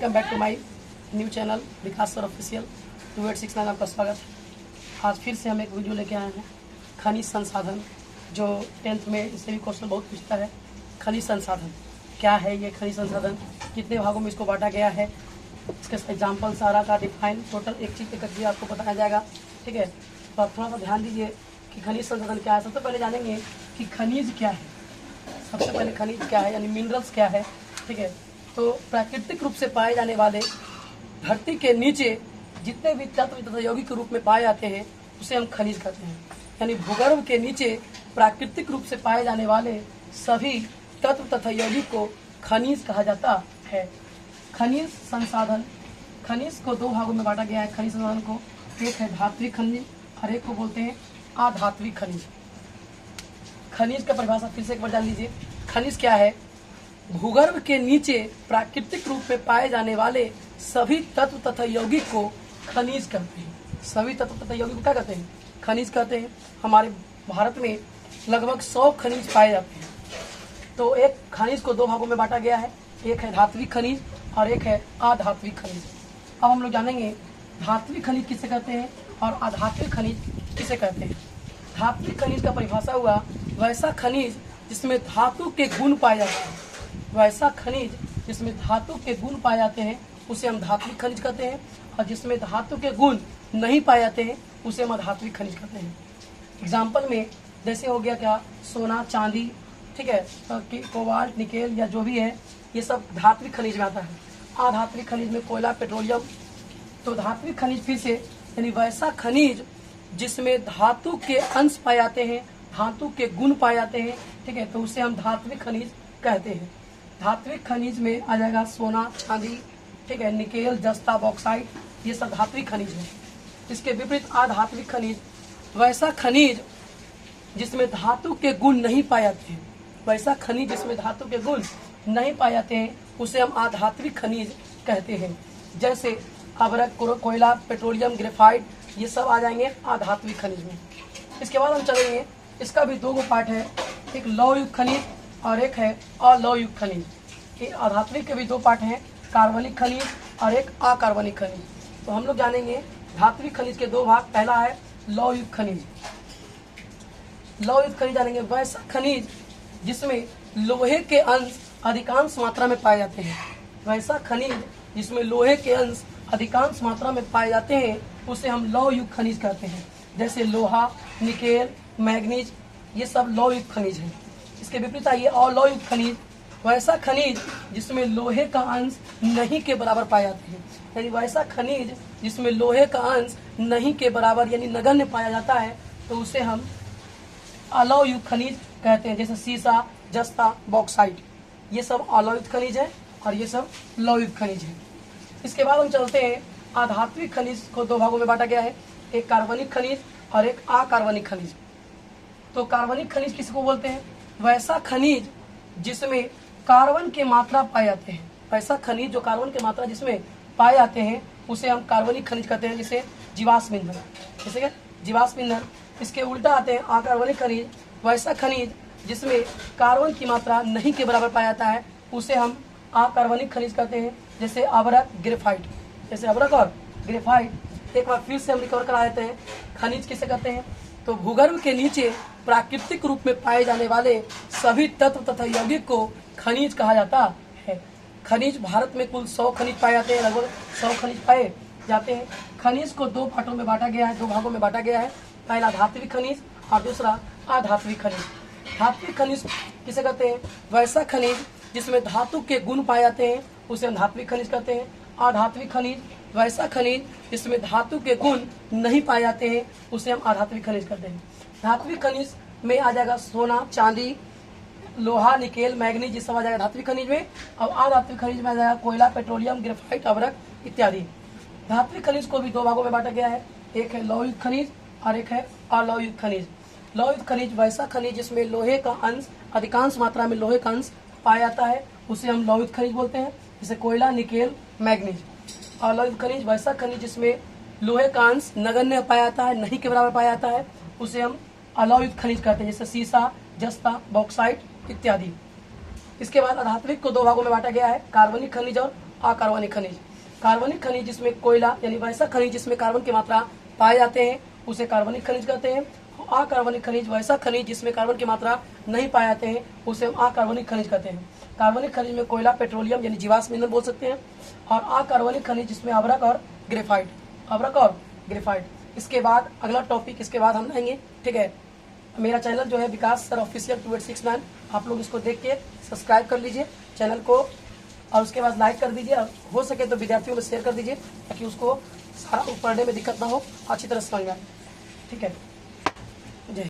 Welcome back to my new channel Vikas sir official 2869 आपका स्वागत है। आज फिर से हम एक वीडियो लेके आए हैं खनिज संसाधन, जो 10th में इससे भी क्वेश्चन बहुत पूछता है। खनिज संसाधन क्या है, ये खनिज संसाधन कितने भागों में इसको बांटा गया है, इसके एग्जाम्पल सारा का डिफाइन टोटल एक चीज़ एक चीज़ आपको बताया जाएगा। ठीक है, तो आप थोड़ा सा ध्यान दीजिए कि खनिज संसाधन क्या है। सबसे पहले जानेंगे कि खनिज क्या है। सबसे पहले खनिज क्या है यानी मिनरल्स क्या है। ठीक है, तो प्राकृतिक रूप से पाए जाने वाले धरती के नीचे जितने भी तत्व तथा यौगिक के रूप में पाए जाते हैं उसे हम खनिज कहते हैं। यानी भूगर्भ के नीचे प्राकृतिक रूप से पाए जाने वाले सभी तत्व तथा यौगिक को खनिज कहा जाता है। खनिज संसाधन, खनिज को दो भागों में बांटा गया है। खनिज संसाधन को एक है धात्विक खनिज और एक को बोलते हैं अधात्विक खनिज। खनिज का परिभाषा फिर से एक बार जान लीजिए। खनिज क्या है? भूगर्भ के नीचे प्राकृतिक रूप में पाए जाने वाले सभी तत्व तथा यौगिक को खनिज कहते हैं। सभी तत्व तथा यौगिक को क्या कहते हैं? खनिज कहते हैं। हमारे भारत में लगभग 100 खनिज पाए जाते हैं। तो एक खनिज को दो भागों में बांटा गया है, एक है धात्विक खनिज और एक है अधात्विक खनिज। अब हम लोग जानेंगे धात्विक खनिज किसे कहते हैं और अधात्विक खनिज किसे कहते हैं। धात्विक खनिज का परिभाषा हुआ वैसा खनिज जिसमें धातु के गुण पाए जाते हैं। वैसा खनिज जिसमें धातु के गुण पाए जाते हैं उसे हम धात्विक खनिज कहते हैं, और जिसमें धातु के गुण नहीं पाए जाते हैं उसे हम अधात्विक खनिज कहते हैं। एग्जाम्पल में जैसे हो गया क्या, सोना, चांदी, ठीक है, कोबाल्ट, निकेल या जो भी है, ये सब धात्विक खनिज में आता है। अधात्विक खनिज में कोयला, पेट्रोलियम। तो धात्विक खनिज फिर से यानी वैसा खनिज जिसमें धातु के अंश पाए जाते हैं, धातु के गुण पाए जाते हैं। ठीक है, तो उसे हम धात्विक खनिज कहते हैं। धात्विक खनिज में आ जाएगा सोना, चांदी, ठीक है, निकेल, जस्ता, बॉक्साइट, ये सब धात्विक खनिज है। इसके विपरीत अधात्विक खनिज वैसा खनिज जिसमें धातु के गुण नहीं पाए जाते हैं। वैसा खनिज जिसमें धातु के गुण नहीं पाए जाते हैं उसे हम अधात्विक खनिज कहते हैं। जैसे अभ्रक, कोयला, पेट्रोलियम, ग्रेफाइट, ये सब आ जाएंगे अधात्विक खनिज में। इसके बाद हम चलेंगे, इसका भी दो पार्ट है, एक लौहयुक्त खनिज और एक है अलौहयुक्त खनिज। ये अधात्विक के भी दो पार्ट हैं, कार्बनिक खनिज और एक अकार्बनिक खनिज। तो हम लोग जानेंगे धात्विक खनिज के दो भाग। पहला है लौहयुक्त खनिज। लौहयुक्त खनिज जानेंगे वैसा खनिज जिसमें लोहे के अंश अधिकांश मात्रा में पाए जाते हैं। वैसा खनिज जिसमें लोहे के अंश अधिकांश मात्रा में पाए जाते हैं उसे हम लौहयुक्त खनिज कहते हैं। जैसे लोहा, निकेल, मैग्नीज, ये सब लौहयुक्त खनिज है। इसके विपरीत आइए अलौहयुक्त खनिज, वैसा खनिज जिसमें लोहे का अंश नहीं के बराबर पाए जाते हैं। यानी वैसा खनिज जिसमें लोहे का अंश नहीं के बराबर यानी नगण्य पाया जाता है तो उसे हम अलौहयुक्त खनिज कहते हैं। जैसे सीसा, जस्ता, बॉक्साइट, ये सब अलौहयुक्त खनिज है और ये सब लौहयुक्त खनिज है। इसके बाद हम चलते हैं, अधात्विक खनिज को दो भागों में बांटा गया है, एक कार्बनिक खनिज और एक अकार्बनिक खनिज। तो कार्बनिक खनिज किसको बोलते हैं? वैसा खनिज जिसमें कार्बन के मात्रा पाए जाते हैं। वैसा खनिज जो कार्बन के मात्रा जिसमें पाए जाते हैं उसे हम कार्बनिक खनिज कहते हैं। जैसे जीवाश्म ईंधन, जैसे क्या जीवाश्म ईंधन। इसके उल्टा आते हैं अकार्बनिक खनिज, वैसा खनिज जिसमें कार्बन की मात्रा नहीं के बराबर पाया जाता है उसे हम अकार्बनिक खनिज कहते हैं। जैसे अभ्रक, ग्रेफाइट। जैसे अभ्रक और ग्रेफाइट। एक बार फिर से हम रिकवर करा देते हैं, खनिज किसे कहते हैं? तो भूगर्भ के नीचे प्राकृतिक रूप में पाए जाने वाले सभी तत्व तथा यौगिक को खनिज कहा जाता है। खनिज भारत में कुल 100 खनिज पाए जाते हैं, लगभग 100 खनिज पाए जाते हैं। खनिज को दो पार्टों में बांटा गया है, दो भागों में बांटा गया है। पहला धात्विक खनिज और दूसरा अधात्विक खनिज। धात्विक खनिज किसे कहते हैं? वैसा खनिज जिसमें धातु के गुण पाए जाते हैं उसे हम धात्विक खनिज कहते हैं। अधात्विक खनिज वैसा खनिज जिसमें धातु के गुण नहीं पाए जाते हैं उसे हम अधात्विक खनिज कहते हैं। धात्विक खनिज में आ जाएगा सोना, चांदी, लोहा, निकेल, मैग्नीज, ये सब आ जाएगा धात्विक खनिज में। और अधात्विक खनिज में आ जाएगा कोयला, पेट्रोलियम, ग्रेफाइट, अभ्रक इत्यादि। धात्विक खनिज को भी दो भागों में बांटा गया है, एक है लौहयुक्त खनिज और एक है अलौहयुक्त खनिज। लौहयुक्त खनिज वैसा खनिज जिसमें लोहे का अंश अधिकांश मात्रा में लोहे का अंश पाया जाता है उसे हम लौहयुक्त खनिज बोलते हैं। जैसे कोयला, निकेल, मैग्नीज। अलौहयुक्त खनिज वैसा खनिज जिसमें लोहे का अंश नगण्य पाया जाता है, नहीं के बराबर पाया जाता है, उसे हम अलौहयुक्त खनिज कहते हैं। जैसे सीसा, जस्ता, बॉक्साइट इत्यादि। इसके बाद अधात्विक को दो भागों में बांटा गया है, कार्बनिक खनिज और अकार्बनिक खनिज। कार्बनिक खनिज जिसमें कोयला यानी वैसा खनिज जिसमें कार्बन की मात्रा पाए जाते हैं उसे कार्बनिक खनिज कहते हैं। अकार्बनिक खनिज वैसा खनिज जिसमें कार्बन की मात्रा नहीं पाए जाते हैं उसे हम अकार्बनिक खनिज कहते हैं। कार्बनिक खनिज में कोयला, पेट्रोलियम यानी जीवाश्म ईंधन बोल सकते हैं, और अकार्बनिक खनिज जिसमें अभ्रक और ग्रेफाइट। इसके बाद अगला टॉपिक इसके बाद हम लाएंगे, ठीक है। मेरा चैनल जो है विकास सर ऑफिशियल 2869, आप लोग इसको देख के सब्सक्राइब कर लीजिए चैनल को, और उसके बाद लाइक कर दीजिए, और हो सके तो विद्यार्थियों में शेयर कर दीजिए ताकि उसको सारा पढ़ने में दिक्कत ना हो, अच्छी तरह समझ में आए, ठीक है।